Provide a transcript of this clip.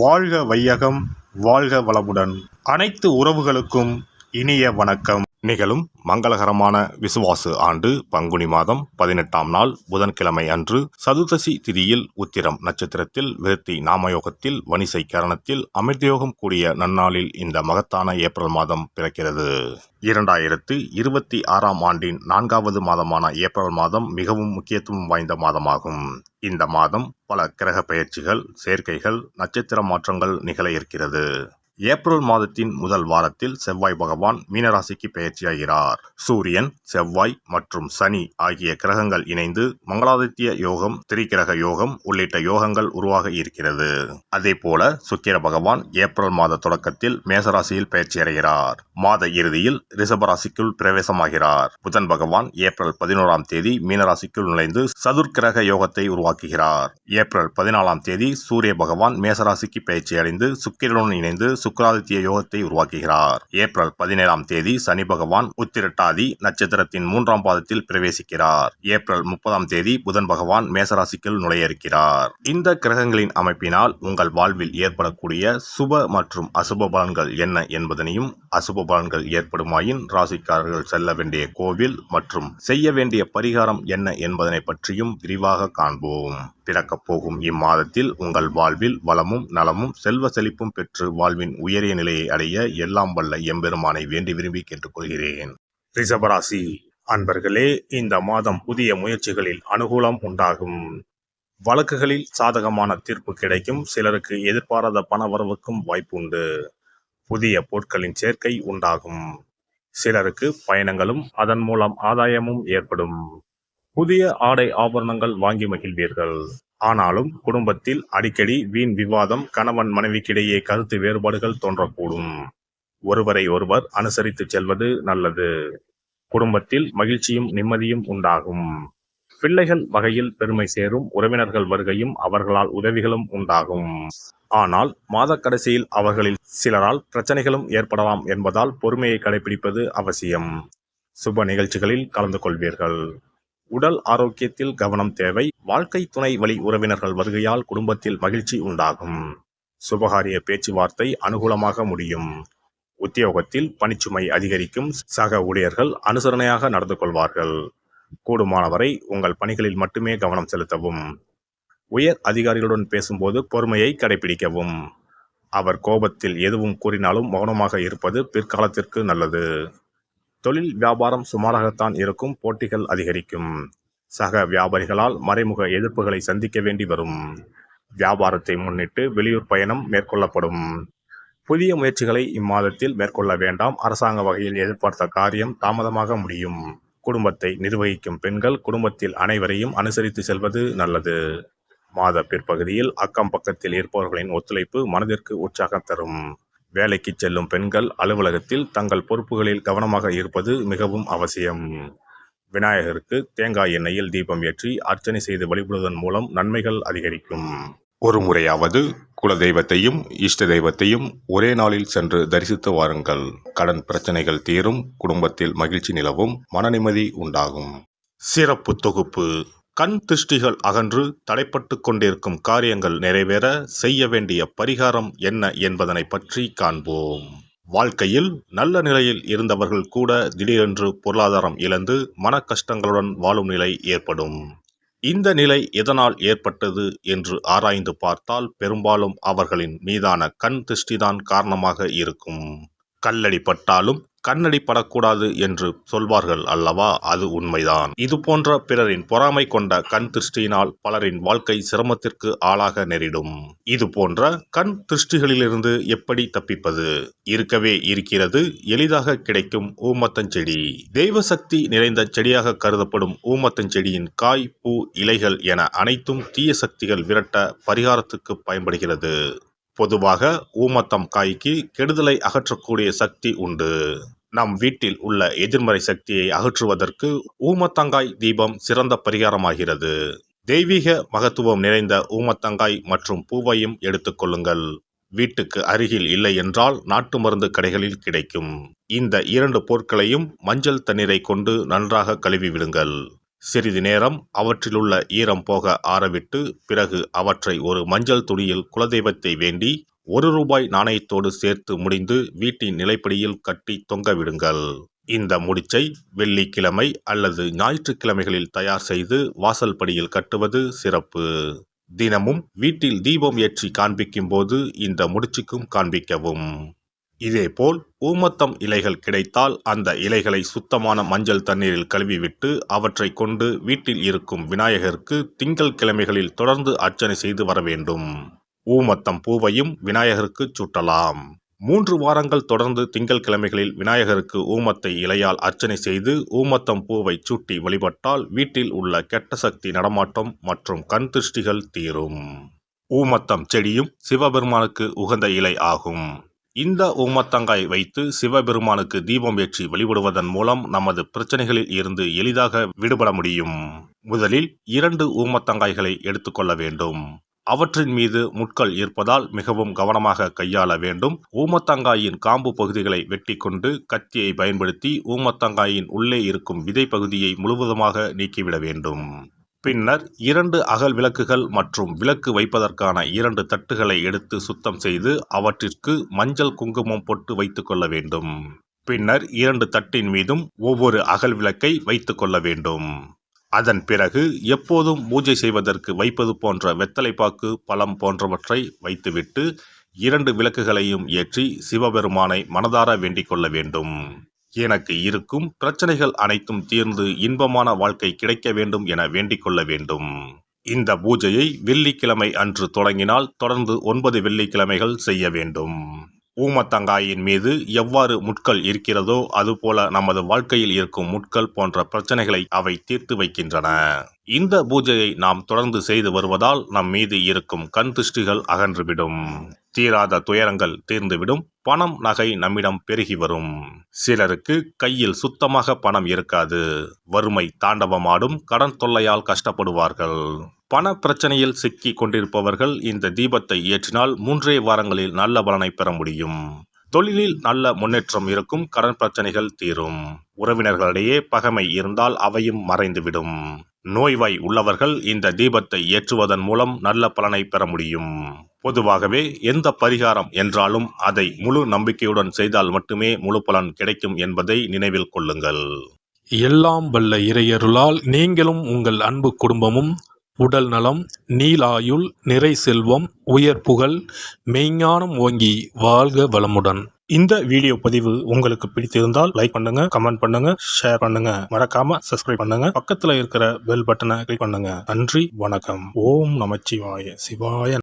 வாழ்க வையகம், வாழ்க வளமுடன். அனைத்து உறவுகளுக்கும் இனிய வணக்கம். நிகழும் மங்களகரமான விசுவாசு ஆண்டு பங்குனி மாதம் 18ஆம் நாள் புதன்கிழமை அன்று சதுர்தசி திதியில் உத்திரம் நட்சத்திரத்தில் விருத்தி நாமயோகத்தில் வணிசை கரணத்தில் அமிர்தயோகம் கூடிய நன்னாளில் இந்த மகத்தான ஏப்ரல் மாதம் பிறக்கிறது. 2026ஆம் ஆண்டின் 4வது மாதமான ஏப்ரல் மாதம் மிகவும் முக்கியத்துவம் வாய்ந்த மாதமாகும். இந்த மாதம் பல கிரக பெயர்ச்சிகள், சேர்க்கைகள், நட்சத்திர மாற்றங்கள் நிகழ இருக்கிறது. ஏப்ரல் மாதத்தின் முதல் வாரத்தில் செவ்வாய் பகவான் மீனராசிக்கு பெயர்ச்சியாகிறார். சூரியன், செவ்வாய் மற்றும் சனி ஆகிய கிரகங்கள் இணைந்து மங்களாதித்ய யோகம், திரிகிரக யோகம் உள்ளிட்ட யோகங்கள் உருவாக இருக்கிறது. அதே போல சுக்கிர பகவான் ஏப்ரல் மாத தொடக்கத்தில் மேசராசியில் பெயர்ச்சியடைகிறார். மாத இறுதியில் ரிஷபராசிக்குள் பிரவேசமாகிறார். புதன் பகவான் ஏப்ரல் 11ஆம் தேதி மீனராசிக்குள் நுழைந்து சதுர்கிரக யோகத்தை உருவாக்குகிறார். ஏப்ரல் 14ஆம் தேதி சூரிய பகவான் மேசராசிக்கு பெயர்ச்சியடைந்து சுக்கிரனுடன் இணைந்து சுக்கிராதித்ய யோகத்தை உருவாக்குகிறார். ஏப்ரல் 17ஆம் தேதி சனி பகவான் உத்திரட்டாதி நட்சத்திரத்தின் 3ஆம் பாதத்தில் பிரவேசிக்கிறார். ஏப்ரல் 30ஆம் தேதி புதன் பகவான் மேசராசிக்குள் நுழைய இருக்கிறார். இந்த கிரகங்களின் அமைப்பினால் உங்கள் வாழ்வில் ஏற்படக்கூடிய சுப மற்றும் அசுப பலன்கள் என்ன என்பதனையும், அசுப பலன்கள் ஏற்படுமாயின் ராசிக்காரர்கள் செல்ல வேண்டிய கோவில் மற்றும் செய்ய வேண்டிய பரிகாரம் என்ன என்பதனை பற்றியும் விரிவாக காண்போம். பிறக்கப் போகும் இம்மாதத்தில் உங்கள் வாழ்வில் வளமும் நலமும் செல்வ செழிப்பும் பெற்று வாழ்வின் உயரிய நிலையை அடைய எல்லாம் வல்ல எம்பெருமானை வேண்டி விரும்பி கேட்டுக்கொள்கிறேன். ரிஷபராசி அன்பர்களே, இந்த மாதம் புதிய முயற்சிகளில் அனுகூலம் உண்டாகும். வழக்குகளில் சாதகமான தீர்ப்பு கிடைக்கும். சிலருக்கு எதிர்பாராத பண வரவுக்கும் வாய்ப்புண்டு. புதிய பொருட்களின் சேர்க்கை உண்டாகும். சிலருக்கு பயணங்களும் அதன் மூலம் ஆதாயமும் ஏற்படும். புதிய ஆடை ஆபரணங்கள் வாங்கி மகிழ்வீர்கள். ஆனாலும் குடும்பத்தில் அடிக்கடி வீண் விவாதம், கணவன் மனைவிக்கிடையே கருத்து வேறுபாடுகள் தோன்றக்கூடும். ஒருவரை ஒருவர் அனுசரித்து செல்வது நல்லது. குடும்பத்தில் மகிழ்ச்சியும் நிம்மதியும் உண்டாகும். பிள்ளைகள் வகையில் பெருமை சேரும். உறவினர்கள் வருகையும் அவர்களால் உதவிகளும் உண்டாகும். ஆனால் மாத கடைசியில் அவர்களில் சிலரால் பிரச்சனைகளும் ஏற்படலாம் என்பதால் பொறுமையை கடைபிடிப்பது அவசியம். சுப நிகழ்ச்சிகளில் கலந்து கொள்வீர்கள். உடல் ஆரோக்கியத்தில் கவனம் தேவை. வாழ்க்கை துணை வழி உறவினர்கள் வருகையால் குடும்பத்தில் மகிழ்ச்சி உண்டாகும். சுபகாரிய பேச்சுவார்த்தை அனுகூலமாக முடியும். உத்தியோகத்தில் பணிச்சுமை அதிகரிக்கும். சக ஊழியர்கள் அனுசரணையாக நடந்து கொள்வார்கள். கூடுமானவரை உங்கள் பணிகளில் மட்டுமே கவனம் செலுத்தவும். உயர் அதிகாரிகளுடன் பேசும்போது பொறுமையை கடைபிடிக்கவும். அவர் கோபத்தில் எதுவும் கூறினாலும் மௌனமாக இருப்பது பிற்காலத்திற்கு நல்லது. தொழில் வியாபாரம் சுமாராகத்தான் இருக்கும். போட்டிகள் அதிகரிக்கும். சக வியாபாரிகளால் மறைமுக எதிர்ப்புகளை சந்திக்க வேண்டி வரும். வியாபாரத்தை முன்னிட்டு வெளியூர் பயணம் மேற்கொள்ளப்படும். புதிய முயற்சிகளை இம்மாதத்தில் மேற்கொள்ள வேண்டாம். அரசாங்க வகையில் எதிர்பார்த்த காரியம் தாமதமாக முடியும். குடும்பத்தை நிர்வகிக்கும் பெண்கள் குடும்பத்தில் அனைவரையும் அனுசரித்து செல்வது நல்லது. மாத பிற்பகுதியில் அக்கம் பக்கத்தில் இருப்பவர்களின் ஒத்துழைப்பு மனதிற்கு உற்சாகம் தரும். வேலைக்கு செல்லும் பெண்கள் அலுவலகத்தில் தங்கள் பொறுப்புகளில் கவனமாக இருப்பது மிகவும் அவசியம். விநாயகருக்கு தேங்காய் எண்ணெயில் தீபம் ஏற்றி அர்ச்சனை செய்து வழிபடுவதன் மூலம் நன்மைகள் அதிகரிக்கும். ஒரு முறையாவது குல தெய்வத்தையும் இஷ்ட தெய்வத்தையும் ஒரே நாளில் சென்று தரிசித்து வாருங்கள். கடன் பிரச்சனைகள் தீரும். குடும்பத்தில் மகிழ்ச்சி நிலவும். மன நிம்மதி உண்டாகும். சிறப்பு தொகுப்பு. கண் திருஷ்டிகள் அகன்று தடைப்பட்டு கொண்டிருக்கும் காரியங்கள் நிறைவேற செய்ய வேண்டிய பரிகாரம் என்ன என்பதனை பற்றி காண்போம். வாழ்க்கையில் நல்ல நிலையில் இருந்தவர்கள் கூட திடீரென்று பொருளாதாரம் இழந்து மன கஷ்டங்களுடன் வாழும் நிலை ஏற்படும். இந்த நிலை எதனால் ஏற்பட்டது என்று ஆராய்ந்து பார்த்தால் பெரும்பாலும் அவர்களின் மீதான கண் திருஷ்டிதான் காரணமாக இருக்கும். கல்லடி பட்டாலும் கண்ணடி படக்கூடாது என்று சொல்வார்கள் அல்லவா? அது உண்மைதான். இது போன்ற பிறரின் பொறாமை கொண்ட கண் திருஷ்டியினால் பலரின் வாழ்க்கை சிரமத்திற்கு ஆளாக நேரிடும். இது போன்ற கண் திருஷ்டிகளிலிருந்து எப்படி தப்பிப்பது? இருக்கவே இருக்கிறது எளிதாக கிடைக்கும் ஊமத்தஞ்செடி. தெய்வ சக்தி நிறைந்த செடியாக கருதப்படும் ஊமத்தஞ்செடியின் காய், பூ, இலைகள் என அனைத்தும் தீய சக்திகள் விரட்ட பரிகாரத்துக்கு பயன்படுகிறது. பொதுவாக ஊமத்தம் காய்க்கு கெடுதலை அகற்றக்கூடிய சக்தி உண்டு. நம் வீட்டில் உள்ள எதிர்மறை சக்தியை அகற்றுவதற்கு ஊமத்தங்காய் தீபம் சிறந்த பரிகாரமாகிறது. தெய்வீக மகத்துவம் நிறைந்த ஊமத்தங்காய் மற்றும் பூவையும் எடுத்துக்கொள்ளுங்கள். வீட்டுக்கு அருகில் இல்லை என்றால் நாட்டு மருந்து கடைகளில் கிடைக்கும். இந்த 2 பொருட்களையும் மஞ்சள் தண்ணீரை கொண்டு நன்றாக கழுவி விடுங்கள். சிறிது நேரம் அவற்றிலுள்ள ஈரம் போக ஆறவிட்டு பிறகு அவற்றை ஒரு மஞ்சள் துணியில் குலதெய்வத்தை வேண்டி ₹1 நாணயத்தோடு சேர்த்து முடிந்து வீட்டின் நிலைப்படியில் கட்டி தொங்கவிடுங்கள். இந்த முடிச்சை வெள்ளிக்கிழமை அல்லது ஞாயிற்றுக்கிழமைகளில் தயார் செய்து வாசல்படியில் கட்டுவது சிறப்பு. தினமும் வீட்டில் தீபம் ஏற்றி காண்பிக்கும் போது இந்த முடிச்சுக்கும் காண்பிக்கவும். இதேபோல் ஊமத்தம் இலைகள் கிடைத்தால் அந்த இலைகளை சுத்தமான மஞ்சள் தண்ணீரில் கழுவிவிட்டு அவற்றை கொண்டு வீட்டில் இருக்கும் விநாயகருக்கு திங்கள் கிழமைகளில் தொடர்ந்து அர்ச்சனை செய்து வர வேண்டும். ஊமத்தம் பூவையும் விநாயகருக்கு சூட்டலாம். 3 வாரங்கள் தொடர்ந்து திங்கள் கிழமைகளில் விநாயகருக்கு ஊமத்தை இலையால் அர்ச்சனை செய்து ஊமத்தம் பூவை சூட்டி வழிபட்டால் வீட்டில் உள்ள கெட்ட சக்தி நடமாட்டம் மற்றும் கண் திருஷ்டிகள் தீரும். ஊமத்தம் செடியும் சிவபெருமானுக்கு உகந்த இலை ஆகும். இந்த ஊமத்தங்காய் வைத்து சிவபெருமானுக்கு தீபம் ஏற்றி வழிபடுவதன் மூலம் நமது பிரச்சனைகளில் இருந்து எளிதாக விடுபட முடியும். முதலில் 2 ஊமத்தங்காய்களை எடுத்துக்கொள்ள வேண்டும். அவற்றின் மீது முட்கள் இருப்பதால் மிகவும் கவனமாக கையாள வேண்டும். ஊமத்தங்காயின் காம்பு பகுதிகளை வெட்டி கொண்டு கத்தியை பயன்படுத்தி ஊமத்தங்காயின் உள்ளே இருக்கும் விதை பகுதியை முழுவதுமாக நீக்கிவிட வேண்டும். பின்னர் 2 அகல் விளக்குகள் மற்றும் விளக்கு வைப்பதற்கான 2 தட்டுகளை எடுத்து சுத்தம் செய்து அவற்றிற்கு மஞ்சள் குங்குமம் பொட்டு வைத்துக் கொள்ள வேண்டும். பின்னர் 2 தட்டின் மீதும் ஒவ்வொரு அகல் விளக்கை வைத்துக் கொள்ள வேண்டும். அதன் பிறகு எப்போதும் பூஜை செய்வதற்கு வைப்பது போன்ற வெத்தலைப்பாக்கு, பழம் போன்றவற்றை வைத்துவிட்டு 2 விளக்குகளையும் ஏற்றி சிவபெருமானை மனதார வேண்டிக் கொள்ள வேண்டும். எனக்கு இருக்கும் பிரச்சனைகள் அனைத்தும் தீர்ந்து இன்பமான வாழ்க்கை கிடைக்க வேண்டும் என வேண்டிக் கொள்ள வேண்டும். இந்த பூஜையை வெள்ளிக்கிழமை அன்று தொடங்கினால் தொடர்ந்து 9 வெள்ளிக்கிழமைகள் செய்ய வேண்டும். ஊமத்தங்காயின் மீது எவ்வாறு முட்கள் இருக்கிறதோ அதுபோல நமது வாழ்க்கையில் இருக்கும் முட்கள் போன்ற பிரச்சனைகளை அவை தீர்த்து வைக்கின்றன. இந்த பூஜையை நாம் தொடர்ந்து செய்து வருவதால் நம் மீது இருக்கும் கண் திருஷ்டிகள் அகன்றுவிடும். தீராத துயரங்கள் தீர்ந்துவிடும். பணம், நகை நம்மிடம் பெருகி வரும். சிலருக்கு கையில் சுத்தமாக பணம் இருக்காது. வறுமை தாண்டவமாடும். கடன் தொல்லையால் கஷ்டப்படுவார்கள். பண பிரச்சனையில் சிக்கி கொண்டிருப்பவர்கள் இந்த தீபத்தை ஏற்றினால் 3 வாரங்களில் நல்ல பலனை பெற முடியும். தொழிலில் நல்ல முன்னேற்றம் இருக்கும். கடன் பிரச்சனைகள் தீரும். உறவினர்களிடையே பகைமை இருந்தால் அவையும் மறைந்துவிடும். நோய்வாய் உள்ளவர்கள் இந்த தீபத்தை ஏற்றுவதன் மூலம் நல்ல பலனை பெற முடியும். பொதுவாகவே எந்த பரிகாரம் என்றாலும் அதை முழு நம்பிக்கையுடன் செய்தால் மட்டுமே முழு பலன் கிடைக்கும் என்பதை நினைவில் கொள்ளுங்கள். எல்லாம் வல்ல இறையருளால் நீங்களும் உங்கள் அன்பு குடும்பமும் உடல் நலம், நீலாயுள், நிறை செல்வம், உயர் புகழ், மெய்ஞானம் ஓங்கி வாழ்க வளமுடன். இந்த வீடியோ பதிவு உங்களுக்கு பிடித்திருந்தால் லைக் பண்ணுங்க, கமெண்ட் பண்ணுங்க, ஷேர் பண்ணுங்க. மறக்காம சப்ஸ்கிரைப் பண்ணுங்க. பக்கத்துல இருக்கிற பெல் பட்டனை கிளிக் பண்ணுங்க. நன்றி, வணக்கம். ஓம் நமச்சிவாய. சிவாய